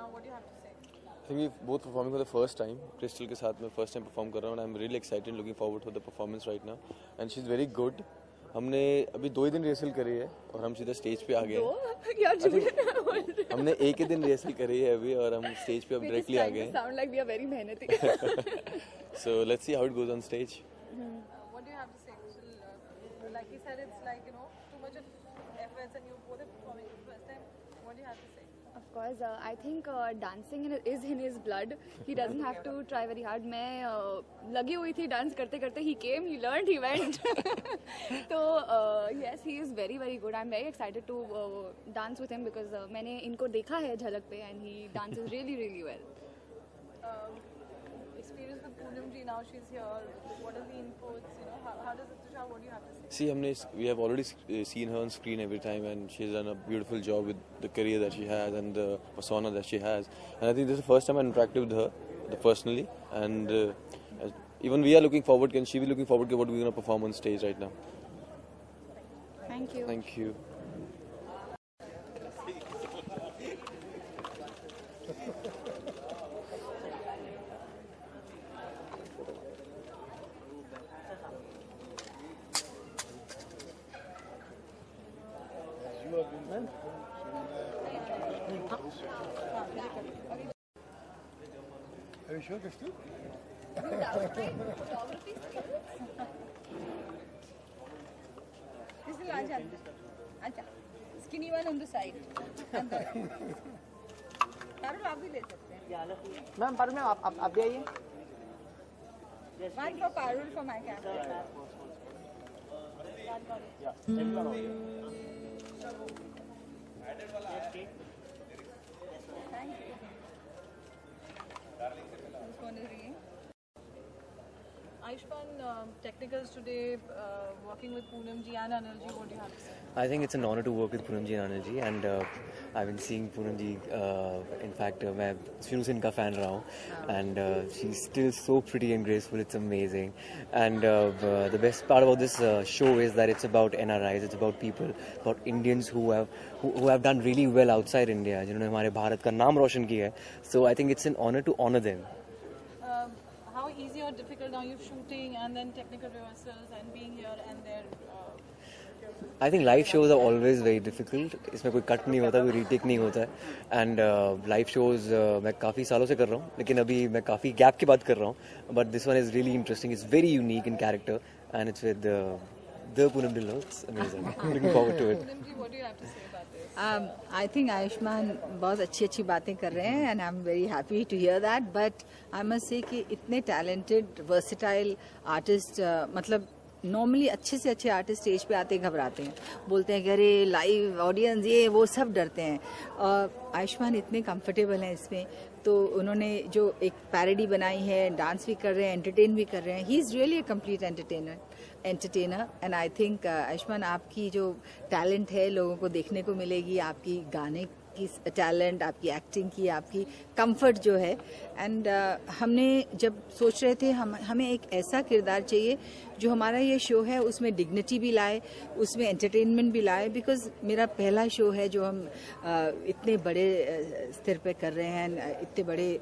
now. What do you have to say? I think we've both performing for the first time. Crystal के साथ मैं first time perform कर रहा हूँ and I'm really excited, looking forward to the performance right now. And she's very good. हमने अभी 2 ही दिन rehearsal करी है और हम सीधा स्टेज पे आ गए हैं। हमने एक ही दिन रिहर्सल करी है अभी और हम स्टेज पे अब डायरेक्टली आ गए हैं। Sound like we are very मेहनती। So let's see how it goes on stage. What do you have to say? Like he said, it's like too much of efforts, and you both are performing for the first time. What do you have to say? Of course, I think dancing is in his blood. He doesn't have to try very hard. मैं लगी हुई थी dance करते करते. He came, he learned, he went. तो yes, he is very very good. I'm very excited to dance with him because मैंने इनको देखा है झलक पे and he dances really really well. Experience with Poonam ji, now she's here. What are the inputs? How does it? Tushar, what do you have to say? See, we have already seen her on screen every time, and she's done a beautiful job with the career that she has and the persona that she has. And I think this is the first time I interacted with her personally, and even we are looking forward. Can she be looking forward to what we're going to perform on stage right now? Thank you. Thank you. Are you sure, Crystal? Crystal, आजा. Skinny one on the side. Parul आप भी ले सकते हैं. Ma'am Parul ma'am आप भी आइए. One for Parul for my camera. Thank you. This one is ringing. Ayushman, technicals today, working with Poonam ji and Anil ji, what do you have to say? I think it's an honor to work with Poonam ji and Anil ji, and I've been seeing Poonam ji. In fact, मैं शुरू से इनका fan रहा हूँ, and she's still so pretty and graceful. It's amazing, and the best part about this show is that it's about NRIs, it's about people, about Indians who have done really well outside India, जिन्होंने हमारे भारत का नाम रोशन किया है. So I think it's an honor to honor them. How easy or difficult now you're shooting and then technical rehearsals and being here and there? I think live shows are always very difficult. इसमें कोई cut नहीं होता, कोई retake नहीं होता है. And live shows मैं काफ़ी सालों से कर रहा हूँ, लेकिन अभी मैं काफ़ी गैप के बाद कर रहा हूँ. But this one is really interesting. It's very unique in character, and it's with the Poonam Dhillon. It's amazing. Looking forward to it. Poonam ji, what do you have to say about this? I think Ayushman बहुत अच्छी बातें कर रहे हैं, and I'm very happy to hear that. But I must say कि इतने talented, versatile artist, मतलब normally अच्छे से अच्छे आर्टिस्ट स्टेज पे आते घबराते हैं, बोलते हैं कि अरे लाइव ऑडियंस ये वो सब डरते हैं. और आयुष्मान इतने कंफर्टेबल हैं इसमें, तो उन्होंने जो एक पैरोडी बनाई है, डांस भी कर रहे हैं, एंटरटेन भी कर रहे हैं. He is really a complete entertainer and I think Ayushman आपकी जो टैलेंट है लोगों को देखने को मिलेगी, आपकी गाने की टैलेंट, आपकी एक्टिंग की, आपकी कंफर्ट जो है. एंड हमने जब सोच रहे थे हमें एक ऐसा किरदार चाहिए जो हमारा ये शो है उसमें डिग्निटी भी लाए, उसमें एंटरटेनमेंट भी लाए. बिकॉज मेरा पहला शो है जो हम इतने बड़े स्तर पे कर रहे हैं, इतने बड़े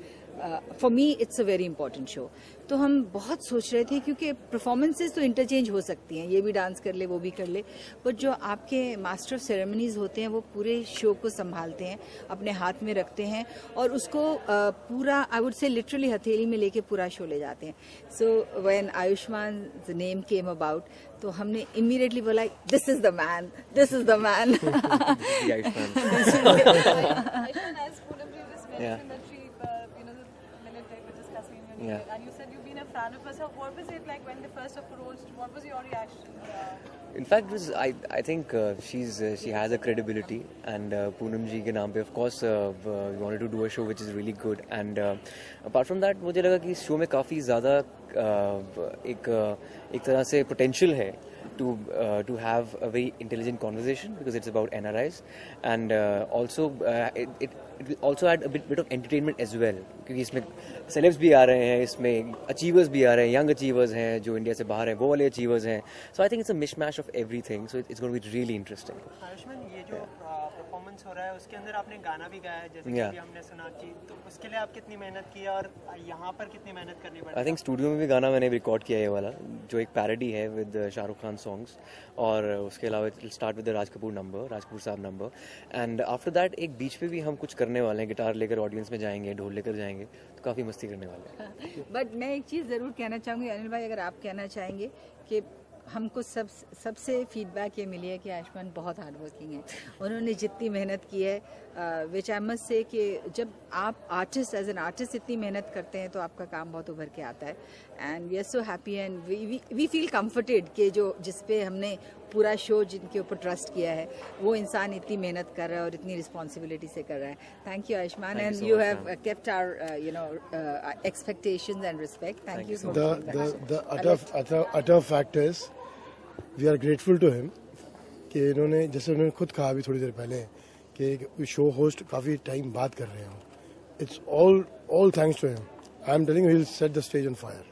for me it's a very important show. तो हम बहुत सोच रहे थे क्योंकि परफॉर्मेंसेस तो इंटरचेंज हो सकती हैं, ये भी डांस कर ले वो भी कर ले, बट जो आपके मास्टर ऑफ सेरेमनीज होते हैं वो पूरे शो को संभालते हैं, अपने हाथ में रखते हैं और उसको पूरा आई वुड से लिटरली हथेली में लेके पूरा शो ले जाते हैं. So when Ayushman name came about, तो हमने इमीडिएटली बोला this is the man, this is the man. Ayushman, as Poonam ji just mentioned that she, the minute they were discussing and you said you've been a fan of her. So what was it like when they first approached? What was your reaction? In fact, I think she has a credibility, and Poonam ji के नाम पे of course we wanted to do a show which is really good, and apart from that मुझे लगा कि इस show में काफ़ी ज़्यादा एक तरह से potential है to have a very intelligent conversation because it's about NRIs, and also it will also add a bit of entertainment as well, क्योंकि इसमें celebs भी आ रहे हैं, इसमें achievers भी आ रहे हैं, young achievers हैं जो इंडिया से बाहर हैं, वो वाले achievers हैं. So I think it's a mishmash of everything, so it's going to be really interesting. Ayushman, ये जो परफॉर्मेंस हो रहा है उसके अंदर आपने गाना भी गाया है जैसे कि अभी हमने सुना कि तो उसके लिए आप कितनी मेहनत की और यहाँ पर कितनी मेहनत करनी पड़ी? आई थिंक स्टूडियो में भी गाना मैंने रिकॉर्ड किया है ये वाला जो एक पैरोडी है विद शाहरुख खान सॉन्ग्स और उसके अलावा it start with the Raj Kapoor साहब नंबर एंड आफ्टर दैट एक बीच पे भी हम कुछ करने वाले हैं, गिटार लेकर ऑडियंस में जाएंगे, ढोल लेकर जाएंगे, तो काफ़ी मस्ती करने वाले हैं। बट मैं एक चीज़ ज़रूर कहना चाहूँगी अनिल भाई, अगर आप कहना चाहेंगे कि हमको सबसे फीडबैक ये मिली है कि आयुष्मान बहुत हार्ड वर्किंग है, उन्होंने जितनी मेहनत की है विच आई मस्ट से कि जब आप आर्टिस्ट एज एन आर्टिस्ट इतनी मेहनत करते हैं तो आपका काम बहुत उभर के आता है and we are so happy and we feel comforted कि जो जिस पे हमने पूरा शो जिनके ऊपर ट्रस्ट किया है वो इंसान इतनी मेहनत कर रहा है और इतनी रिस्पॉन्सिबिलिटी से कर रहा है. Thank you Ayushmann and you have kept our expectations and respect. Thank you so much. The utter fact is we are grateful to him कि इन्होंने जैसे उन्होंने खुद कहा अभी थोड़ी देर पहले कि शो होस्ट काफ़ी टाइम बाद कर रहे हैं. It's all thanks to him. I am telling you he'll set the stage on fire.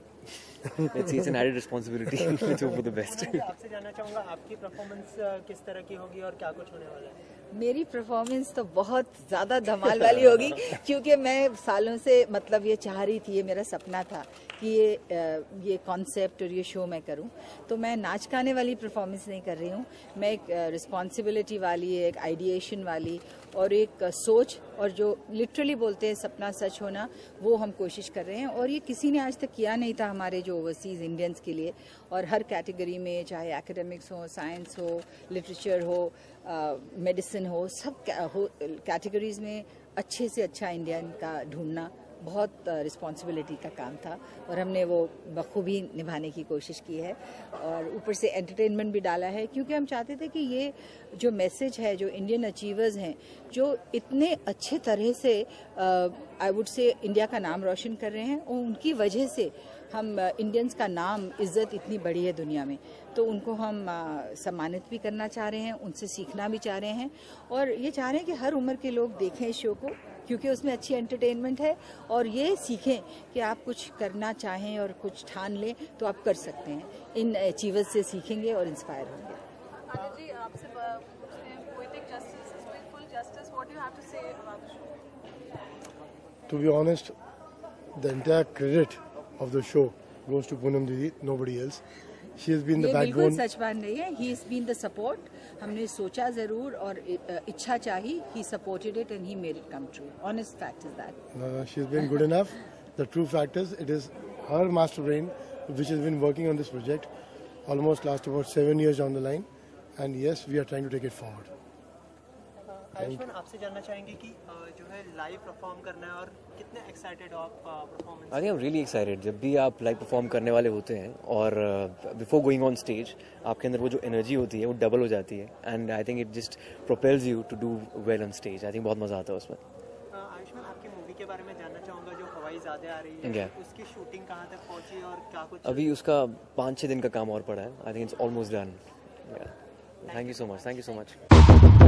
Let's see, it's an added responsibility. Let's hope for the best. आपसे जानना चाहूँगा आपकी परफॉर्मेंस किस तरह की होगी और क्या कुछ होने वाला है? मेरी परफॉर्मेंस तो बहुत ज़्यादा धमाल वाली होगी क्योंकि मैं सालों से मतलब ये चाह रही थी, ये मेरा सपना था कि ये कॉन्सेप्ट और ये शो मैं करूं. तो मैं नाच गाने वाली परफॉर्मेंस नहीं कर रही हूं, मैं एक रिस्पॉन्सिबिलिटी वाली, एक आइडिएशन वाली और एक सोच और जो लिटरली बोलते हैं सपना सच होना, वो हम कोशिश कर रहे हैं. और ये किसी ने आज तक किया नहीं था हमारे जो ओवरसीज़ इंडियंस के लिए. और हर कैटेगरी में, चाहे एकेडमिक्स हो, साइंस हो, लिटरेचर हो, मेडिसिन हो, सब कैटेगरीज में अच्छे से अच्छा इंडियन का ढूंढना बहुत रिस्पॉन्सिबिलिटी का काम था और हमने वो बखूबी निभाने की कोशिश की है. और ऊपर से एंटरटेनमेंट भी डाला है क्योंकि हम चाहते थे कि ये जो मैसेज है, जो इंडियन अचीवर्स हैं जो इतने अच्छे तरह से आई वुड से इंडिया का नाम रोशन कर रहे हैं, और उनकी वजह से हम इंडियंस का नाम, इज्जत इतनी बड़ी है दुनिया में, तो उनको हम सम्मानित भी करना चाह रहे हैं, उनसे सीखना भी चाह रहे हैं. और ये चाह रहे हैं कि हर उम्र के लोग देखें इस शो को क्योंकि उसमें अच्छी एंटरटेनमेंट है और ये सीखें कि आप कुछ करना चाहें और कुछ ठान लें तो आप कर सकते हैं. इन अचीवर्स से सीखेंगे और इंस्पायर होंगे. Anil ji, आपसे पूछते हैं, poetic justice is with full justice. What do you have to say about the show? To be honest, the entire credit of the show goes to Poonam Didi, nobody else. She has been the ये बिल्कुल backbone. सच बात नहीं है. He has been the support. हमने सोचा जरूर और इच्छा चाही. He supported it and he made it come true. Honest fact is that. She's been good enough. The true fact is it is her master brain which has been working on this project almost last about 7 years down the line, and yes, we are trying to take it forward. Ayushman, आपसे जानना चाहेंगे कि जो है live perform करना है और कितने एक्साइटेड हो आप performance? I am really excited. जब भी आप लाइव परफॉर्म करने वाले होते हैं और बिफोर गोइंग ऑन स्टेज आपके अंदर वो जो एनर्जी होती है वो डबल हो जाती है and I think it just propels you to do well on stage. I think बहुत मजा आता है उसमें. आयुष्मान, आपकी मूवी के बारे में जानना चाहूँगा जो हवाई ज़्यादा आ रही है, उसकी शूटिंग कहाँ तक पहुँची और क्या कुछ? अभी उसका 5-6 दिन का काम और पड़ा है. I think it's almost done. Thank you so much.